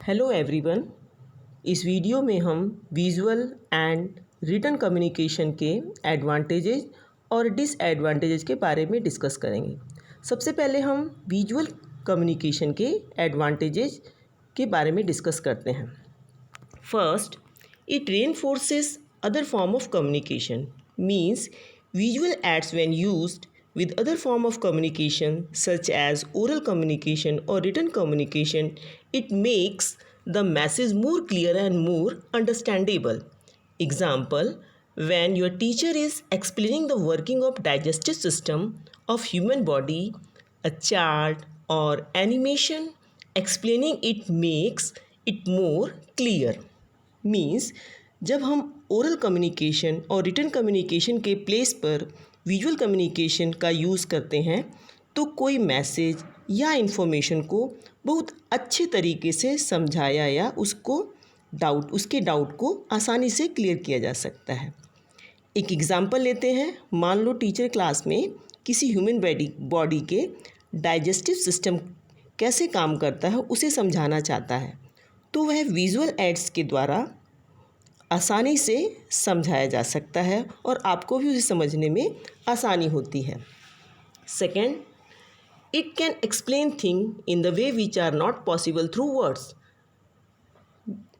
Hello everyone. इस video में हम विजुअल एंड रिटन कम्युनिकेशन के एडवांटेजेस और डिसएडवांटेजेस के बारे में डिस्कस करेंगे। सबसे पहले हम विजुअल कम्युनिकेशन के एडवांटेजेस के बारे में डिस्कस करते हैं। First, it reinforces other form of communication, means visual aids when used with other form of communication such as oral communication or written communication, it makes the message more clear and more understandable. Example, when your teacher is explaining the working of digestive system of human body, a chart or animation explaining it makes it more clear. Means जब हम oral communication और written communication के place पर visual communication का use करते हैं तो कोई मैसेज या इन्फॉर्मेशन को बहुत अच्छे तरीके से समझाया या उसके डाउट को आसानी से क्लियर किया जा सकता है। एक एग्ज़ाम्पल लेते हैं। मान लो टीचर क्लास में किसी ह्यूमन बॉडी के डाइजेस्टिव सिस्टम कैसे काम करता है उसे समझाना चाहता है, तो वह विजुअल एड्स के द्वारा आसानी से समझाया जा सकता है और आपको भी उसे समझने में आसानी होती है। Second, it can explain thing in the way which are not possible through words,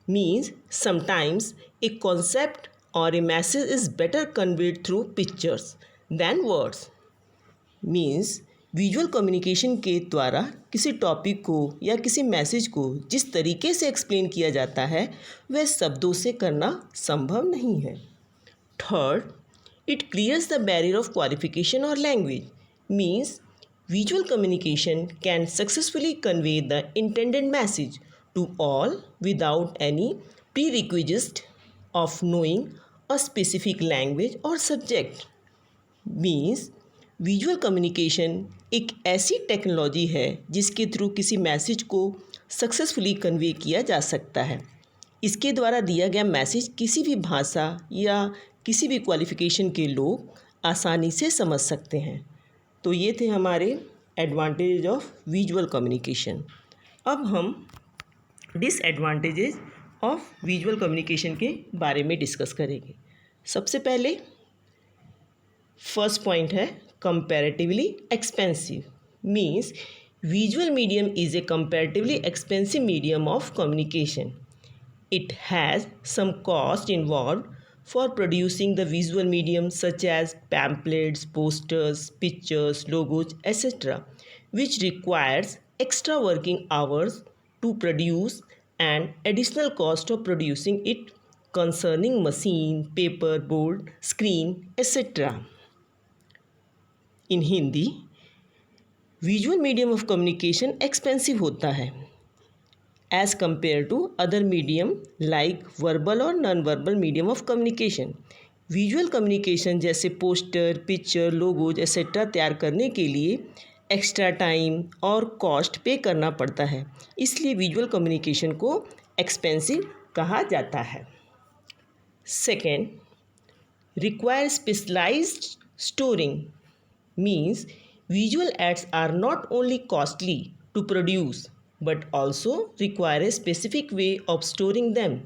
means sometimes a concept or a message is better conveyed through pictures than words. Means visual communication के द्वारा किसी topic को या किसी message को जिस तरीके से एक्सप्लेन किया जाता है वह शब्दों से करना संभव नहीं है। Third, it clears the barrier of qualification और language, means visual communication can successfully convey the intended message to all without any prerequisite of knowing a specific language और सब्जेक्ट। मीन्स विजुअल कम्युनिकेशन एक ऐसी technology है जिसके through किसी message को successfully convey किया जा सकता है। इसके द्वारा दिया गया मैसेज किसी भी भाषा या किसी भी क्वालिफ़िकेशन के लोग आसानी से समझ सकते हैं। तो ये थे हमारे एडवांटेज ऑफ विजुअल कम्युनिकेशन। अब हम डिसएडवांटेजेस ऑफ विजुअल कम्युनिकेशन के बारे में डिस्कस करेंगे। सबसे पहले फर्स्ट पॉइंट है comparatively expensive, means visual medium is a comparatively expensive medium of communication. It has some cost involved for producing the visual medium such as pamphlets, posters, pictures, logos, etc., which requires extra working hours to produce and additional cost of producing it concerning machine, paper, board, screen, etc. In Hindi, visual medium of communication expensive होता है as compare to other medium like verbal और non verbal medium of communication. Visual communication जैसे poster, picture, logos etcetera तैयार करने के लिए extra time और cost पे करना पड़ता है, इसलिए विजुअल कम्युनिकेशन को एक्सपेंसिव कहा जाता है। Second, require specialised storing, means visual ads are not only costly to produce but also require a specific way of storing them.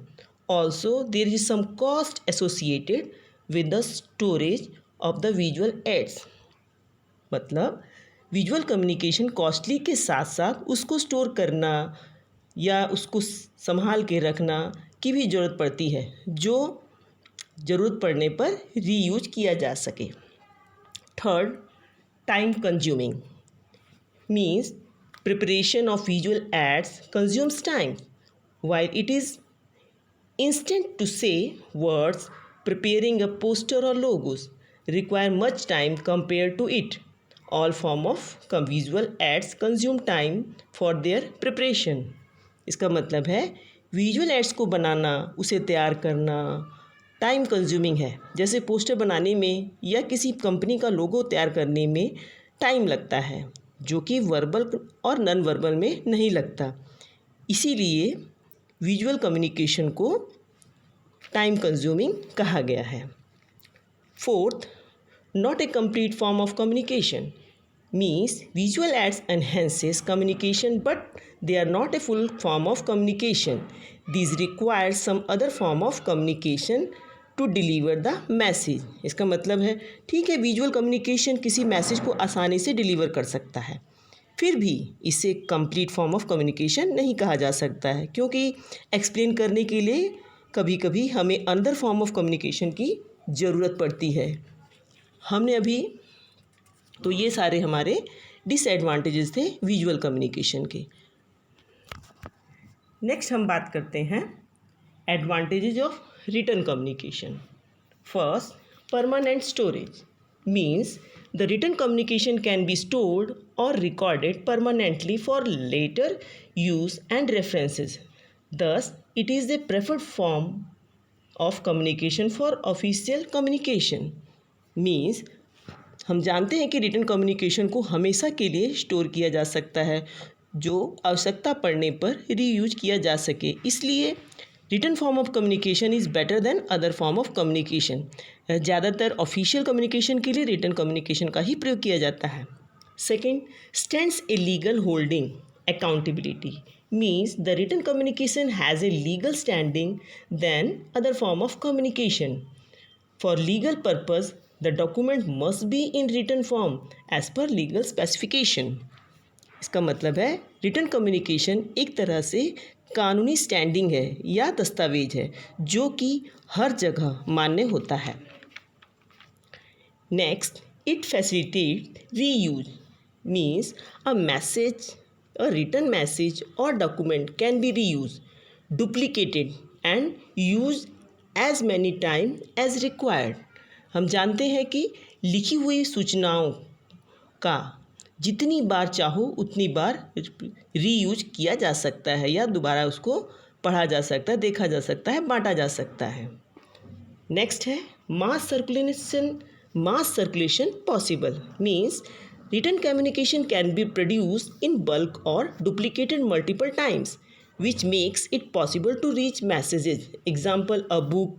Also, there is some cost associated with the storage of the visual ads. मतलब visual communication costly के साथ साथ उसको store करना या उसको संभाल के रखना की भी ज़रूरत पड़ती है, जो ज़रूरत पड़ने पर रीयूज किया जा सके। Third, time consuming, means preparation of visual ads consumes time. While it is instant to say words, preparing a poster or logos require much time compared to it. All form of visual ads consume time for their preparation. इसका मतलब है visual aids को बनाना, उसे तैयार करना time consuming है। जैसे poster बनाने में या किसी कंपनी का लोगो तैयार करने में टाइम लगता है, जो कि वर्बल और नॉन वर्बल में नहीं लगता। इसीलिए विजुअल कम्युनिकेशन को टाइम कंज्यूमिंग कहा गया है। Fourth, not a complete form of communication, means visual ads enhances communication but they are not a full form of communication. These require some other form of communication to deliver the message. इसका मतलब है ठीक है, visual communication किसी message को आसानी से deliver कर सकता है, फिर भी इसे कंप्लीट फॉर्म ऑफ कम्युनिकेशन नहीं कहा जा सकता है, क्योंकि एक्सप्लेन करने के लिए कभी कभी हमें अनदर फॉर्म ऑफ कम्युनिकेशन की ज़रूरत पड़ती है। हमने अभी तो ये सारे हमारे डिसएडवांटेजेस थे विजुअल कम्युनिकेशन के। नेक्स्ट हम बात करते हैं advantages of written communication. First, permanent storage means the written communication can be stored और recorded permanently for later use and references. Thus it is the preferred form of communication for official communication. Means हम जानते हैं कि written communication को हमेशा के लिए store किया जा सकता है, जो आवश्यकता पड़ने पर रीयूज किया जा सके, इसलिए written form of communication is better than other form of communication. ज़्यादातर ऑफिशियल कम्युनिकेशन के लिए रिटन कम्युनिकेशन का ही प्रयोग किया जाता है। Second, stands a legal holding accountability means the written communication has a legal standing than other form of communication. For legal purpose, the document must be in written form as per legal specification. इसका मतलब है written communication एक तरह से कानूनी standing है या दस्तावेज है जो कि हर जगह मान्य होता है। Next, it facilitate reuse means a message, a written message or document can be reused, duplicated and used as many times as required. हम जानते हैं कि लिखी हुई सूचनाओं का जितनी बार चाहो उतनी बार रीयूज किया जा सकता है या दोबारा उसको पढ़ा जा सकता है, देखा जा सकता है, बांटा जा सकता है। नेक्स्ट है mass circulation possible means written communication can be produced in bulk or duplicated multiple times, which makes it possible to reach messages. Example, a book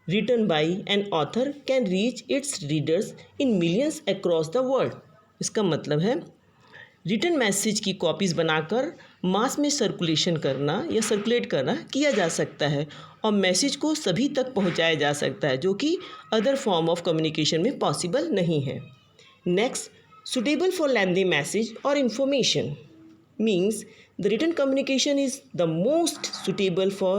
written by an author can reach its readers in millions across the world. इसका मतलब है written message की copies बनाकर मास में circulation करना या circulate करना किया जा सकता है और मैसेज को सभी तक पहुंचाया जा सकता है, जो कि अदर फॉर्म ऑफ कम्युनिकेशन में पॉसिबल नहीं है। Next, suitable for lengthy message or information means the written communication is the most suitable for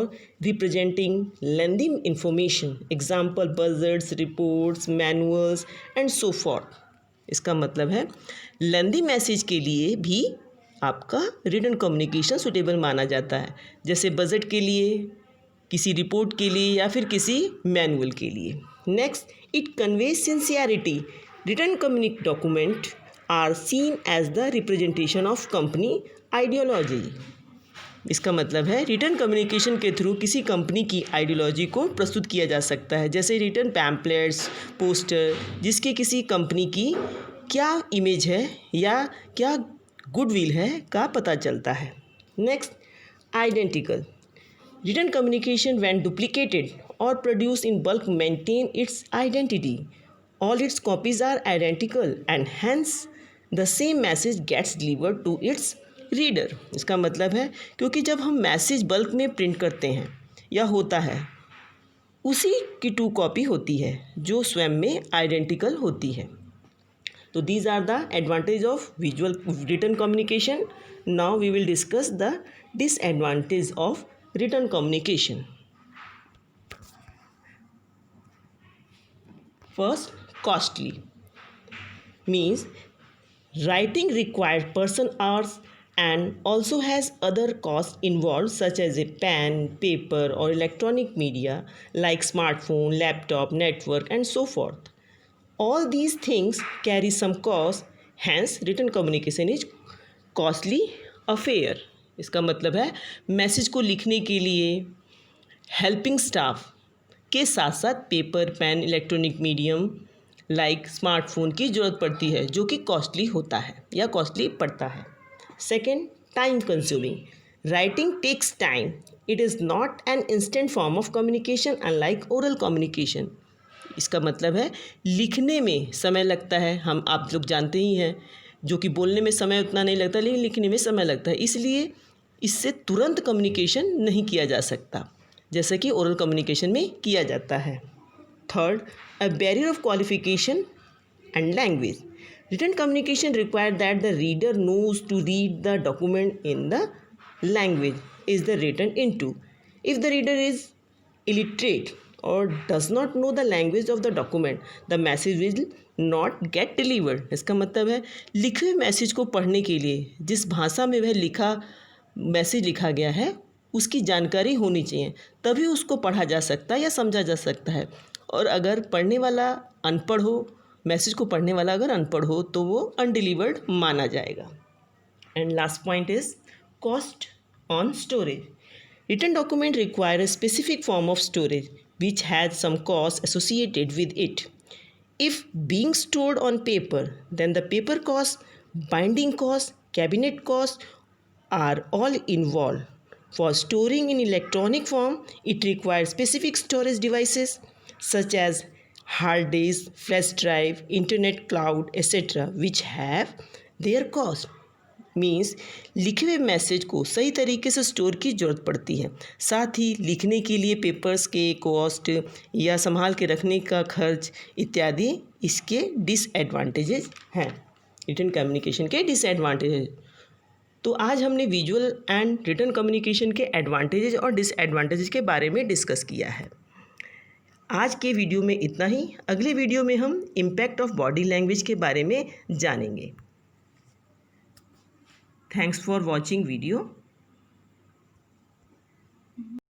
representing lengthy information. Example, buzzards, reports, manuals and so forth. इसका मतलब है लेंदी message के लिए भी आपका रिटन कम्युनिकेशन सुटेबल माना जाता है, जैसे बजट के लिए, किसी रिपोर्ट के लिए या फिर किसी मैनुअल के लिए। Next, it conveys sincerity. Written document are seen as the representation of company ideology. इसका मतलब है रिटन कम्युनिकेशन के थ्रू किसी कंपनी की आइडियोलॉजी को प्रस्तुत किया जा सकता है, जैसे रिटन पैम्पलेट्स, पोस्टर, जिसके किसी कंपनी की क्या इमेज है या क्या गुडविल है का पता चलता है। Next, identical. Written communication when duplicated और produce in bulk maintain its identity. All its copies are identical and hence the same message gets delivered to its reader. इसका मतलब है क्योंकि जब हम मैसेज बल्क में प्रिंट करते हैं या होता है, उसी की 2 कॉपी होती है जो स्वयं में आइडेंटिकल होती है। तो these are the advantage of visual written communication. Now we will discuss the disadvantage of written communication. First, costly means writing required person hours and also has other costs involved such as a pen, paper or electronic media like smartphone, laptop, network and so forth. All these things carry some cost, hence written communication is costly affair. इसका मतलब है message को लिखने के लिए helping staff के साथ साथ paper, pen, electronic medium like smartphone की ज़रूरत पड़ती है, जो कि कॉस्टली होता है या कॉस्टली पड़ता है। Second, time consuming. Writing takes time. It is not an instant form of communication unlike oral communication. इसका मतलब है लिखने में समय लगता है, आप लोग जानते ही हैं। जो कि बोलने में समय उतना नहीं लगता लेकिन लिखने में समय लगता है, इसलिए इससे तुरंत कम्युनिकेशन नहीं किया जा सकता जैसे कि ओरल कम्युनिकेशन में किया जाता है। Third, a barrier of qualification and language. Written communication require that the reader knows to read the document in the language is the written into. If the reader is illiterate or does not know the language of the document, the message will not get delivered। इसका मतलब है लिखे हुए message को पढ़ने के लिए जिस भाषा में वह मैसेज लिखा गया है उसकी जानकारी होनी चाहिए, तभी उसको पढ़ा जा सकता है या समझा जा सकता है। और अगर पढ़ने वाला अनपढ़ हो, मैसेज को पढ़ने वाला अगर अनपढ़ हो तो वो अनडिलीवर्ड माना जाएगा। And last point is cost on storage. Written document require a specific form of storage which has some cost associated with it. If being stored on paper, then the paper cost, binding cost, cabinet cost are all involved. For storing in electronic form, it requires specific storage devices such as hard disk, flash drive, internet cloud, etc. which have their cost. Means लिखे हुए message को सही तरीके से store की ज़रूरत पड़ती है, साथ ही लिखने के लिए पेपर्स के कॉस्ट या संभाल के रखने का खर्च इत्यादि इसके डिसएडवांटेजेस हैं, रिटन कम्युनिकेशन के डिसएडवांटेजेस। तो आज हमने विजुअल एंड रिटन कम्युनिकेशन के एडवांटेजेस और डिसएडवांटेजेस के बारे में डिस्कस किया है। आज के वीडियो में इतना ही। अगले वीडियो में हम इम्पैक्ट ऑफ बॉडी लैंग्वेज के बारे में जानेंगे। Thanks for watching video.